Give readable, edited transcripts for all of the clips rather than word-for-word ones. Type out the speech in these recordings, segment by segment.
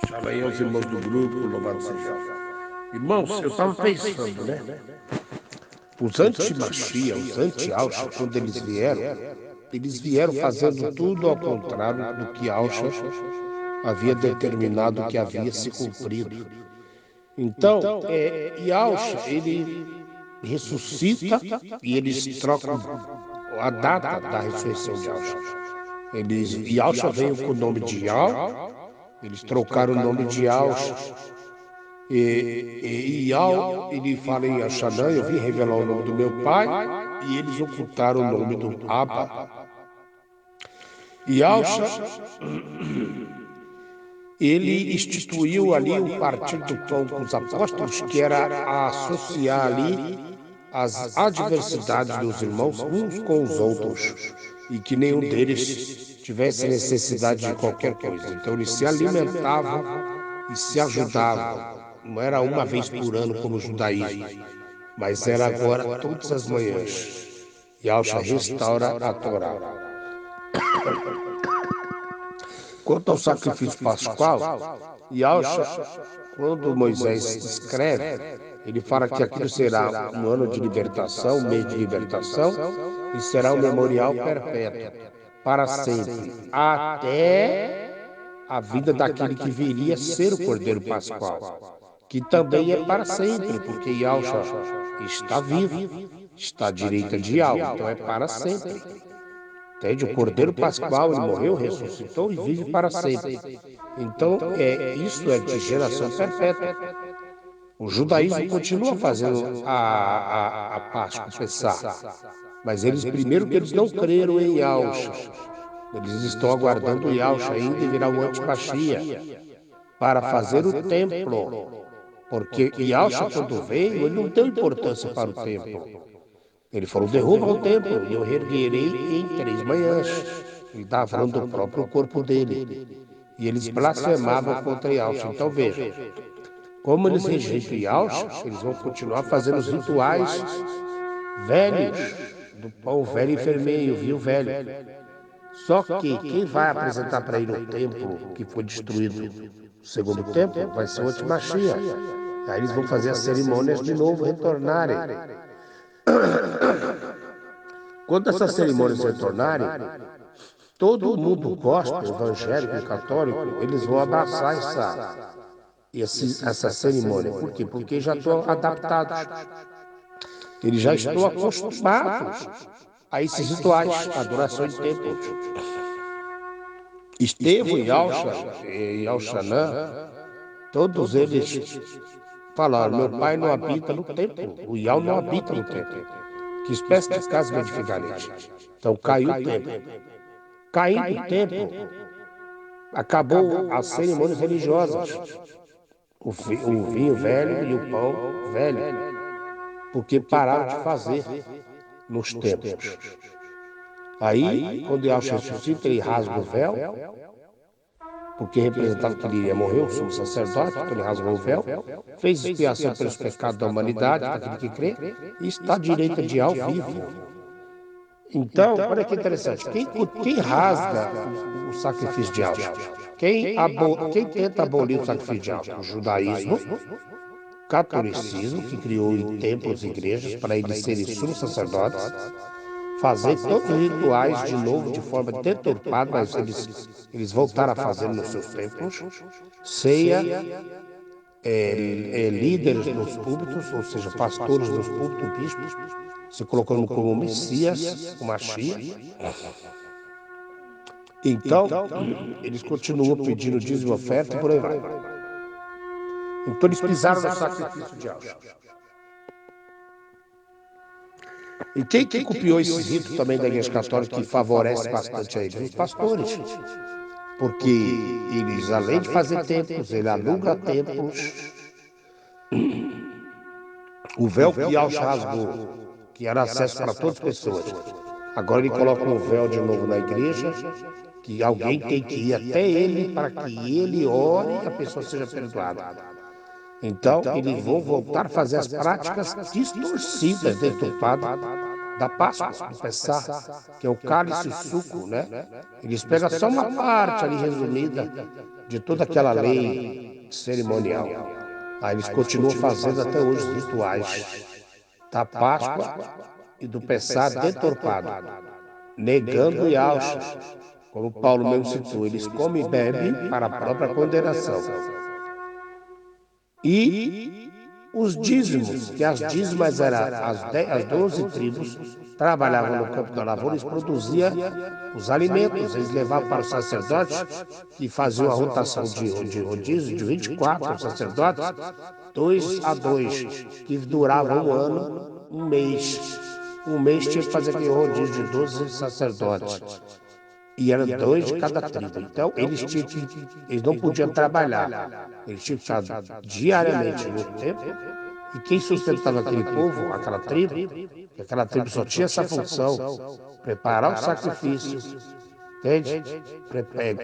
Chama aí aos irmãos do grupo, louvado seja. Irmãos, eu estava pensando, né? Os anti-Machia, os anti-Alcha, quando eles vieram fazendo tudo ao contrário do que Alcha havia determinado que havia se cumprido. Então, Alcha, ele ressuscita e eles trocam a data da ressurreição de Alcha. Alcha veio com o nome de eles trocaram o nome de Alcha. Ial, ele fala em Axanã, eu vim revelar o nome do meu pai, e eles ocultaram o nome do Abba. E Alcha, ele instituiu ali o partido do pão com os apóstolos, que era associar ali as adversidades dos irmãos uns com os outros, e que nenhum deles tivesse necessidade de qualquer coisa. Então eles se alimentavam e se ajudavam. Não era uma vez por ano como o judaísmo, mas era agora todas as manhãs. E Alcha restaura a Torá. Quanto ao sacrifício pascual, Alcha, quando Moisés escreve, ele fala que aquilo será um ano de libertação, um mês de libertação, e será um memorial perpétuo, para sempre, até a vida daquele que viria ser o Cordeiro Pascual, que também é para sempre, porque Yahshua está vivo, está à direita de Yahweh, então é para sempre. Entende? O Cordeiro Pascual, ele morreu, ressuscitou e vive para sempre. Então, isso é de geração perpétua. O judaísmo continua fazendo a Páscoa, o Pessá, mas eles primeiro que eles não creram em Yahshua. Eles estão aguardando Yahshua ainda e virar o anti-Machia para fazer o templo. Porque Yahshua, quando veio, ele não deu importância para o templo. Ele falou, derruba o templo e eu reerguerei em 3 manhãs. Ele estava falando do próprio corpo dele. E eles blasfemavam contra Yahshua. Então veja, como eles rejeitam Yahshua, eles vão continuar fazendo os rituais velhos, do pão velho e vermelho, vinho velho. Só que quem vai apresentar para ele o templo que foi destruído no segundo templo vai ser o anti-Machia. Aí eles vão fazer as cerimônias de novo retornarem. Quando essas cerimônias retornarem, todo mundo gospel, evangélico e católico, eles vão abraçar essa cerimônia. Por quê? Porque já estão adaptados. Eles já estão acostumados a esses rituais, a adoração de templo. Estevão e Alxanã, todos eles falaram, meu pai não habita no templo, o Yahweh não habita no templo. Que espécie de casa me edificarei? Então caiu o templo. Caindo o templo, acabou as cerimônias religiosas. O vinho velho e o pão velho. Porque pararam de fazer nos templos. Aí, quando Yahshua ressuscita, ele rasga o véu, porque representava que ele iria morrer, o sumo sacerdote, então ele rasgou o véu, fez expiação pelos pecados da humanidade, daquele que crê, e está à direita de Yahweh vivo. Então, olha que interessante, quem rasga o sacrifício de Yahshua? Quem tenta abolir o sacrifício de Yahshua? O judaísmo, o catolicismo, que criou templos e igrejas para eles serem sumos sacerdotes, fazer todos os rituais de novo de forma deturpada, mas eles voltaram a fazer nos seus templos, ceia, líderes nos púlpitos, ou seja, pastores nos púlpitos, bispos, se colocando como Messias, o Machia. Então, eles continuam pedindo dízimo e oferta e por aí vai. Então, eles pisaram no sacrifício de Yahshua. E quem que copiou esse rito também da Igreja Católica que favorece bastante a eles? Os pastores. Porque eles, além de fazer templos, ele aluga templos. O véu que Yahshua rasgou, que era acesso para todas as pessoas. Agora ele coloca um véu de novo na igreja, que alguém tem que ir até ele para que ele ore e a pessoa seja perdoada. Então, eles vão voltar a fazer as práticas distorcidas, deturpadas, da Páscoa, do Pessah, que é o cálice e o suco, né? Eles pegam só uma parte ali resumida de toda aquela lei cerimonial. Aí eles continuam fazendo até hoje os rituais da Páscoa e do Pessah deturpado, negando Yahshua, como Paulo mesmo citou, eles comem e bebem para a própria condenação. E os dízimos, que as dízimas eram as 12 tribos, trabalhavam no campo da lavoura, eles produziam os alimentos, eles levavam para os sacerdotes, que faziam a rotação de rodízio de 24 sacerdotes, 2 a 2, que durava um ano, um mês. Um mês tinha que fazer aquele rodízio de 12 sacerdotes. E eram 2 de cada tribo. Então, eles não podiam trabalhar. Eles tinham que estar diariamente no templo. E quem sustentava aquele povo, aquela tribo só tinha essa função: preparar os sacrifícios, entende?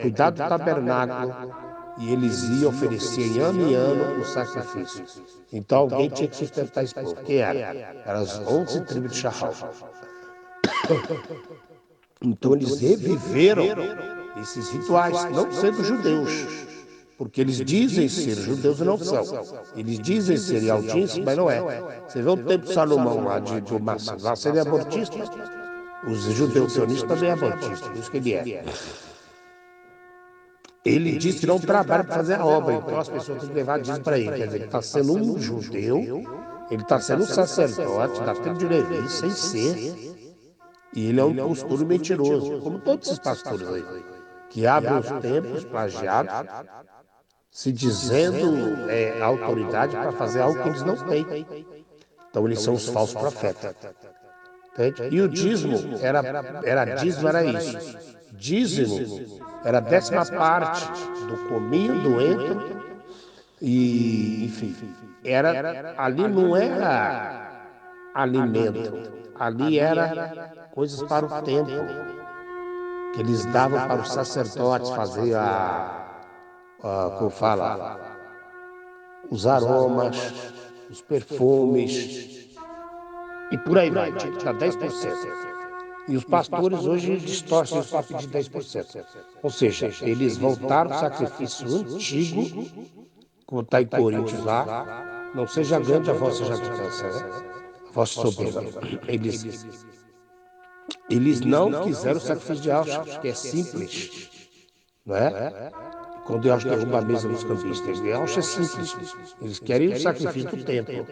Cuidar do tabernáculo. E eles iam oferecer em ano os sacrifícios. Então, alguém tinha que sustentar esse povo. Quem era? Eram as 11 tribos de Shahal. Então eles reviveram esses rituais, não sendo judeus, porque eles dizem ser judeus e não são. Eles dizem ser Yaldins, mas não é. Você vê o tempo de Salomão lá do Massa, lá seria abortista. Os judeus sionistas também é abortista, por isso que ele é. Ele diz que não trabalha para fazer a obra, então as pessoas têm que levar dízimo para ele. Quer dizer, ele está sendo um judeu, ele está sendo um sacerdote da tribo de Levi, sem ser. E ele é um impostor mentiroso, como todos esses pastores aí, que abrem os templos plagiados, se dizendo autoridade para fazer algo que eles não têm. Então eles são os falsos profetas. Entende? E o dízimo era isso. Dízimo era a 10ª parte do cominho, do entro, e enfim, ali não era alimento, ali era coisas para o templo, que eles davam para os sacerdotes fazer como fala, os aromas, os perfumes, e por aí vai, tinha que dar 10%. E os pastores hoje distorcem isso para pedir 10%. Ou seja, eles voltaram ao sacrifício antigo, como está em Coríntios lá, não seja grande a vossa jactância, né? A vossa soberba. Eles não quiseram o sacrifício de Yahshua, que é simples, não é? Quando Yahshua derruba a mesa dos cambistas, Yahshua é simples. Eles querem o sacrifício do templo.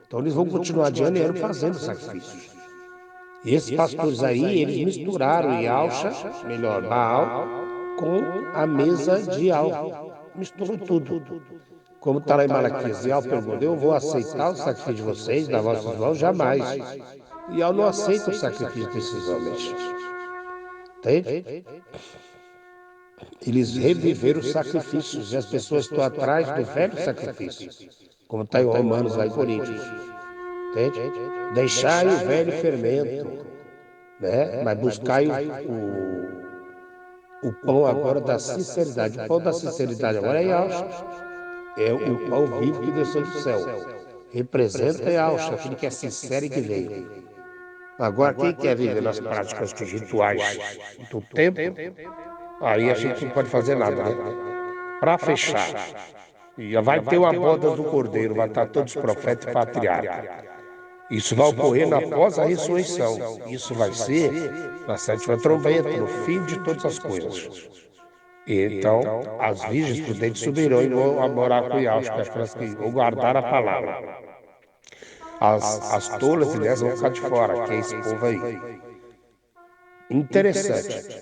Então eles vão continuar de ano em ano fazendo sacrifícios. E esses pastores aí, eles misturaram Yahshua, melhor, Baal, com a mesa de Yahweh. Misturou tudo. Como está lá em Malaquias, Yahweh perguntou: eu vou aceitar o sacrifício de vocês, da vossas mãos? Jamais. E Yahweh não aceita o sacrifício desses homens. Entende? Eles reviveram os sacrifícios e as pessoas estão atrás do velho sacrifício, como está em Romanos lá em Coríntios. Entende? Deixai o velho fermento, né? Mas buscai o pão agora da sinceridade. O pão da sinceridade agora é Yahshua. É o pão vivo que desceu do céu. Representa Yahshua, aquele que é sincero e que veio. Agora, quem quer viver nas práticas dos rituais do tempo, aí a gente não pode fazer nada, né? Para fechar, e vai ter uma boda do Cordeiro, vai estar todos os profetas e patriarcas. Isso vai ocorrer após a ressurreição. Isso vai ser na 7ª trombeta, no fim de todas as coisas. Então, as virgens prudentes subirão e vão morar com Yahshua, aquelas que vão guardar a palavra. As tolas, aliás, vão ficar de fora, que é esse povo aí. Interessante.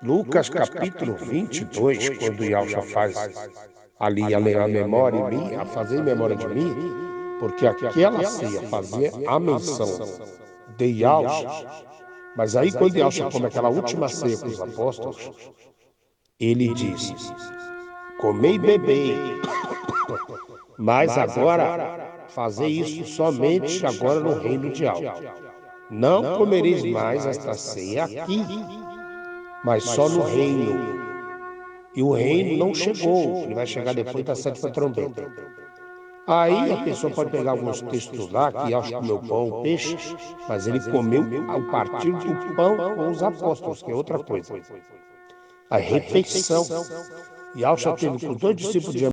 Lucas capítulo 22, quando Yahshua faz ali a memória em mim, a fazer memória de mim, porque aquela ceia fazia a menção de Yahshua, mas aí quando Yahshua come aquela última ceia com os apóstolos, ele diz: comei e bebei, mas agora fazei isso somente agora no reino de Yahshua. Não comereis mais esta ceia aqui, mas só no reino. E o reino não chegou, ele vai chegar depois da 7ª trombeta. Aí a pessoa pode pegar alguns textos lá que Yahshua comeu pão ou peixe, mas ele comeu a partir do pão com os apóstolos, que é outra coisa. A refeição. Yahshua teve com 2 discípulos de